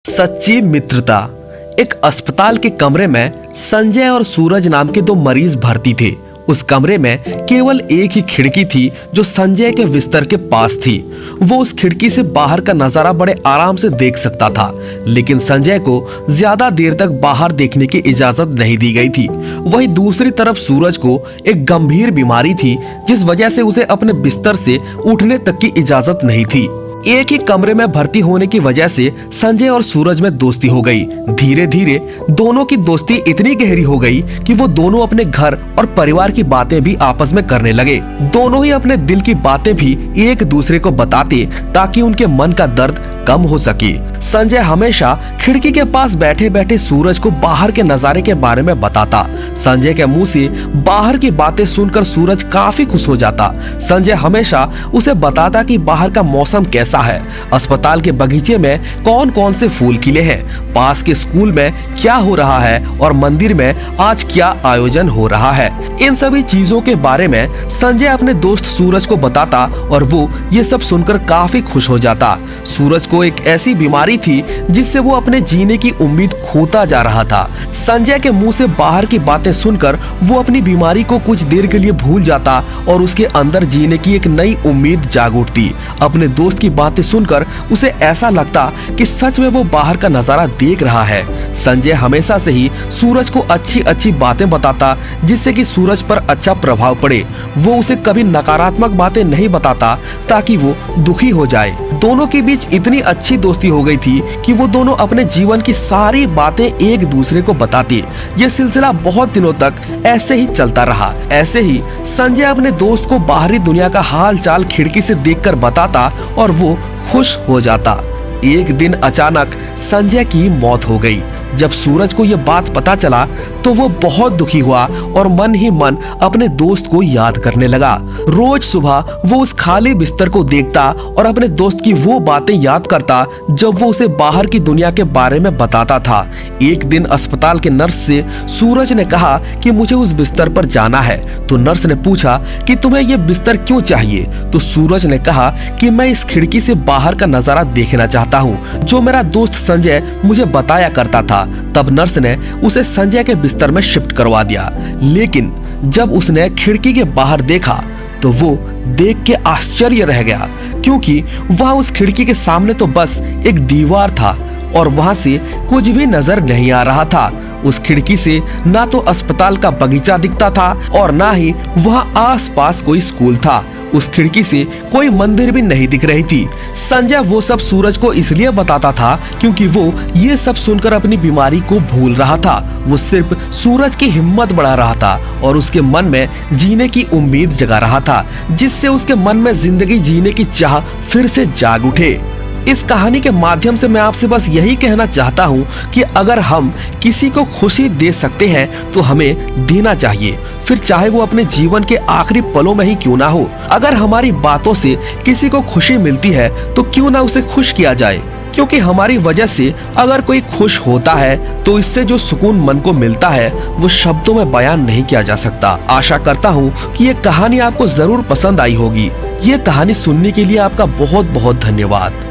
सच्ची मित्रता। एक अस्पताल के कमरे में संजय और सूरज नाम के दो मरीज भर्ती थे। उस कमरे में केवल एक ही खिड़की थी जो संजय के बिस्तर के पास थी। वो उस खिड़की से बाहर का नजारा बड़े आराम से देख सकता था, लेकिन संजय को ज्यादा देर तक बाहर देखने की इजाजत नहीं दी गई थी। वहीं दूसरी तरफ सूरज को एक गंभीर बीमारी थी, जिस वजह से उसे अपने बिस्तर से उठने तक की इजाजत नहीं थी। एक ही कमरे में भर्ती होने की वजह से संजय और सूरज में दोस्ती हो गई। धीरे धीरे दोनों की दोस्ती इतनी गहरी हो गई कि वो दोनों अपने घर और परिवार की बातें भी आपस में करने लगे। दोनों ही अपने दिल की बातें भी एक दूसरे को बताते ताकि उनके मन का दर्द कम हो सके। संजय हमेशा खिड़की के पास बैठे बैठे सूरज को बाहर के नजारे के बारे में बताता। संजय के मुंह से बाहर की बातें सुनकर सूरज काफी खुश हो जाता। संजय हमेशा उसे बताता कि बाहर का मौसम कैसा है, अस्पताल के बगीचे में कौन कौन से फूल खिले हैं, पास के स्कूल में क्या हो रहा है और मंदिर में आज क्या आयोजन हो रहा है। इन सभी चीजों के बारे में संजय अपने दोस्त सूरज को बताता और वो ये सब सुनकर काफी खुश हो जाता। सूरज को एक ऐसी बीमारी थी जिससे वो अपने जीने की उम्मीद खोता जा रहा था। संजय के मुंह से बाहर की बातें सुनकर वो अपनी बीमारी को कुछ देर के लिए भूल जाता और उसके अंदर जीने की एक नई उम्मीद जाग उठती। अपने दोस्त की बातें सुनकर उसे ऐसा लगता कि सच में वो बाहर का नजारा देख रहा है। संजय हमेशा से ही सूरज को अच्छी अच्छी बातें बताता, जिससे कि सूरज पर अच्छा प्रभाव पड़े। वो उसे कभी नकारात्मक बातें नहीं बताता ताकि वो दुखी हो जाए। दोनों के बीच इतनी अच्छी दोस्ती हो गई थी कि वो दोनों अपने जीवन की सारी बातें एक दूसरे को बताते। ये सिलसिला बहुत दिनों तक ऐसे ही चलता रहा। ऐसे ही संजय अपने दोस्त को बाहरी दुनिया का हाल चाल खिड़की से देखकर बताता और वो खुश हो जाता। एक दिन अचानक संजय की मौत हो गई। जब सूरज को यह बात पता चला तो वो बहुत दुखी हुआ और मन ही मन अपने दोस्त को याद करने लगा। रोज सुबह वो उस खाली बिस्तर को देखता और अपने दोस्त की वो बातें याद करता जब वो उसे बाहर की दुनिया के बारे में बताता था। एक दिन अस्पताल के नर्स से सूरज ने कहा कि मुझे उस बिस्तर पर जाना है। तो नर्स ने पूछा कि तुम्हें ये बिस्तर क्यों चाहिए? तो सूरज ने कहा कि मैं इस खिड़की से बाहर का नजारा देखना चाहता हूँ, जो मेरा दोस्त संजय मुझे बताया करता था। तब नर्स ने उसे संजय के बिस्तर में शिफ्ट करवा दिया। लेकिन जब उसने खिड़की के बाहर देखा तो वो देख के आश्चर्य रह गया, क्योंकि वह उस खिड़की के सामने तो बस एक दीवार था और वहां से कुछ भी नजर नहीं आ रहा था। उस खिड़की से ना तो अस्पताल का बगीचा दिखता था और ना ही वहां आसपास कोई स्कूल था। उस खिड़की से कोई मंदिर भी नहीं दिख रही थी। संजय वो सब सूरज को इसलिए बताता था क्योंकि वो ये सब सुनकर अपनी बीमारी को भूल रहा था। वो सिर्फ सूरज की हिम्मत बढ़ा रहा था और उसके मन में जीने की उम्मीद जगा रहा था, जिससे उसके मन में जिंदगी जीने की चाह फिर से जाग उठे। इस कहानी के माध्यम से मैं आपसे बस यही कहना चाहता हूँ कि अगर हम किसी को खुशी दे सकते हैं तो हमें देना चाहिए, फिर चाहे वो अपने जीवन के आखिरी पलों में ही क्यों ना हो। अगर हमारी बातों से किसी को खुशी मिलती है तो क्यों ना उसे खुश किया जाए, क्योंकि हमारी वजह से अगर कोई खुश होता है तो इससे जो सुकून मन को मिलता है वो शब्दों में बयान नहीं किया जा सकता। आशा करता हूँ कि ये कहानी आपको जरूर पसंद आई होगी। ये कहानी सुनने के लिए आपका बहुत बहुत धन्यवाद।